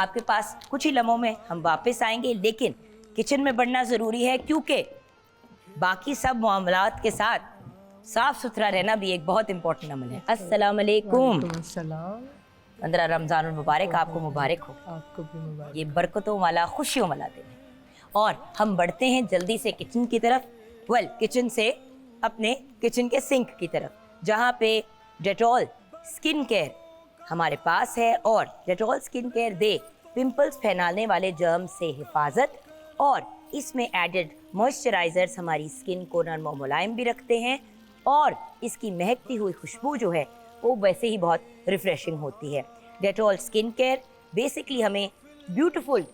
आपके पास कुछ ही लम्हों में हम वापस आएंगे, लेकिन किचन में बढ़ना ज़रूरी है क्योंकि बाकी सब मामलात के साथ साफ सुथरा रहना भी एक बहुत इंपॉर्टेंट अमल है। अस्सलाम वालेकुम। 15 रमज़ान मुबारक, आपको मुबारक हो। आपको भी मुबारक। ये बरकतों वाला, खुशियों वाला दिन है और हम बढ़ते हैं जल्दी से किचन की तरफ। किचन से अपने किचन के सिंक की तरफ, जहाँ पे डेटॉल स्किन केयर हमारे पास है और डेटॉल स्किन केयर दे पिंपल्स फैलाने वाले जर्म से हिफाजत, और इसमें एडेड मॉइस्चराइजर्स हमारी स्किन को नरम और मुलायम भी रखते हैं, और इसकी महकती हुई खुशबू जो है वो वैसे ही बहुत रिफ्रेशिंग होती है। डेटॉल स्किन केयर बेसिकली हमें ब्यूटीफुल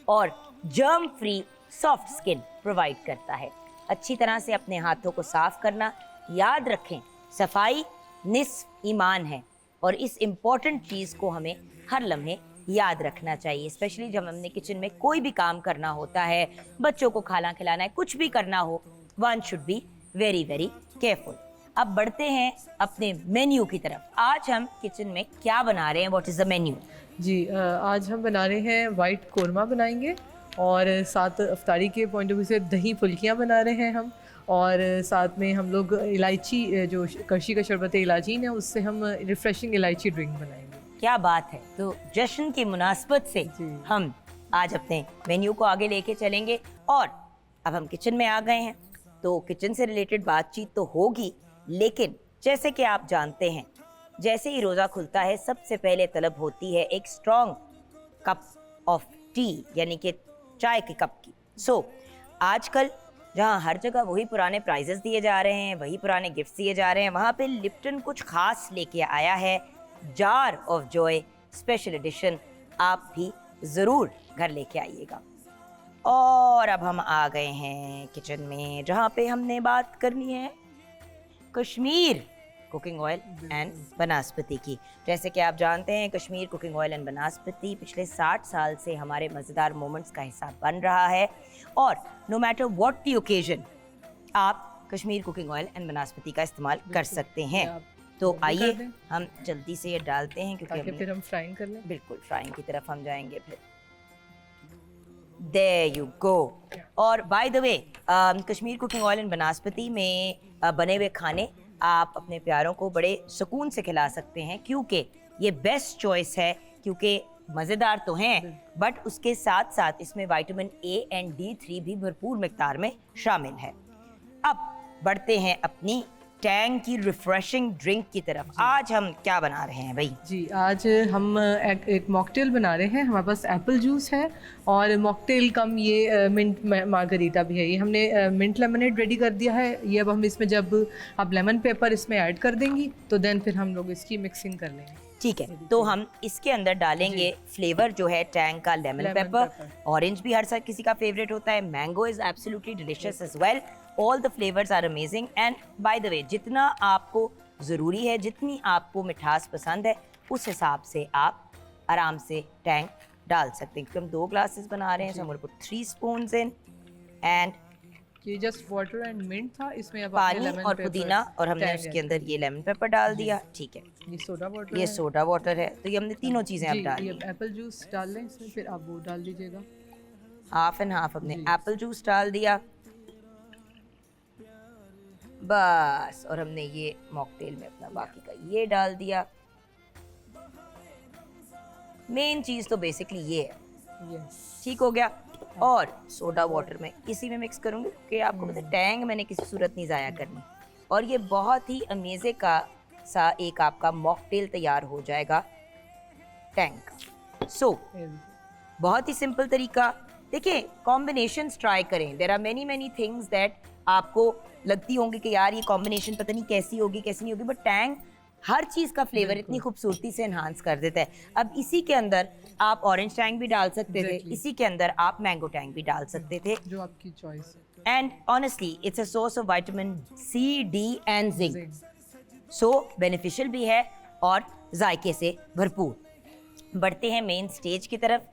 और germ free soft skin provide करता है। अच्छी तरह से अपने हाथों को साफ करना, याद रखें सफाई निस्फ ईमान है और इस इम्पॉर्टेंट चीज़ को हमें हर लम्हे याद रखना चाहिए, स्पेशली जब हमने किचन में कोई भी काम करना होता है, बच्चों को खाना खिलाना है, कुछ भी करना हो, one should be very very careful. अब बढ़ते हैं अपने मेन्यू की तरफ। आज हम किचन में क्या बना रहे हैं? What is the menu? जी, आज हम बना रहे हैं वाइट कोरमा बनाएंगे और साथ अफ्तारी के पॉइंट ऑफ व्यू से दही फुल्कियाँ बना रहे हैं हम, और साथ में हम लोग इलायची, जो करशी का शरबत इलायचीन है, उससे हम रिफ्रेशिंग इलायची ड्रिंक बनाएंगे। क्या बात है। तो जश्न की मुनासबत से हम आज अपने मेन्यू को आगे लेके चलेंगे और अब हम किचन में आ गए हैं तो किचन से रिलेटेड बातचीत तो होगी, लेकिन जैसे कि आप जानते हैं जैसे ही रोज़ा खुलता है सबसे पहले तलब होती है एक स्ट्रॉन्ग कप ऑफ टी, यानी कि चाय के कप की। आजकल जहाँ हर जगह वही पुराने प्राइजेस दिए जा रहे हैं, वही पुराने गिफ्ट्स दिए जा रहे हैं, वहाँ पे लिप्टन कुछ खास लेके आया है, jar of Joy special edition. आप भी ज़रूर घर लेके आइएगा। और अब हम आ गए हैं किचन में जहाँ पे हमने बात करनी है कश्मीर कुकिंग ऑयल एंड बनास्पति की। जैसे कि आप जानते हैं कश्मीर कुकिंग ऑयल एंड बनास्पति पिछले 60 साल से हमारे मज़ेदार मोमेंट्स का हिस्सा बन रहा है और no matter what the occasion आप Kashmir cooking oil and vanaspati का इस्तेमाल कर सकते हैं। तो आइए हम जल्दी से ये डालते हैं क्योंकि फिर हम फ्राइंग कर लें। बिल्कुल फ्राइंग की तरफ हम जाएंगे फिर। There you go। और by the way Kashmir cooking oil and vanaspati में बने हुए खाने आप अपने प्यारों को बड़े सुकून से खिला सकते हैं, क्योंकि ये बेस्ट चॉइस है, क्योंकि मज़ेदार तो हैं बट उसके साथ साथ इसमें विटामिन ए एंड D3 भी भरपूर मिकदार में शामिल है। अब बढ़ते हैं अपनी टैंग की रिफ्रेशिंग ड्रिंक की तरफ। आज हम क्या बना रहे हैं भाई? जी, आज हम एक मॉकटेल बना रहे हैं। हमारे पास एप्पल जूस है और मॉकटेल कम ये मिंट मार्गरीटा भी है। ये हमने मिंट लेमनेड रेडी कर दिया है। ये अब हम इसमें जब आप लेमन पेपर इसमें ऐड कर देंगी तो देन फिर हम लोग इसकी मिक्सिंग कर लेंगे। ठीक है, तो हम इसके अंदर डालेंगे फ्लेवर जो है टैंग का लेमन पेपर। ऑरेंज भी हर किसी का फेवरेट होता है, mango is absolutely delicious as well. All the flavours are amazing and by the way जितना आपको ज़रूरी है, जितनी आपको मिठास पसंद है, उस हिसाब से आप आराम से टैंग डाल सकते हैं। क्योंकि हम 2 ग्लासेस बना रहे हैं, सो हम पुट 3 स्पून्स इन एंड ये जस्ट वाटर एंड मिंट था, इसमें अब पानी और पुदीना और हमने उसके अंदर ये लेमन पेपर डाल दिया। ठीक है, ये सोडा वाटर, ये सोडा वाटर है, तो ये हमने तीनों चीज़ें अब डाल दी। एप्पल जूस डाल लें इसमें, फिर आप वो डाल दीजिएगा। हाफ एंड हाफ हमने एप्पल जूस डाल दिया बस, और हमने ये मॉकटेल में अपना बाकी का ये डाल दिया। मेन चीज़ तो बेसिकली ये है। ठीक हो गया। और सोडा वाटर में इसी में मिक्स करूँगी कि आपको पता टैंग मैंने किसी सूरत नहीं ज़ाया करनी, और ये बहुत ही अमेज़िंग का सा एक आपका मॉकटेल तैयार हो जाएगा टैंग का। बहुत ही सिंपल तरीका। देखिए, कॉम्बिनेशंस ट्राई करें। There are many things that आपको लगती होंगी कि यार ये कॉम्बिनेशन पता नहीं कैसी होगी कैसी नहीं होगी, बट टैंग हर चीज़ का फ्लेवर इतनी खूबसूरती से एनहांस कर देता है। अब इसी के अंदर आप ऑरेंज टैंग भी डाल सकते थे, इसी के अंदर आप मैंगो टैंग भी डाल सकते थे, जो आपकी चॉइस है। And honestly it's a source of vitamin C, D and zinc, so beneficial भी है और जायके से भरपूर। बढ़ते हैं मेन स्टेज की तरफ।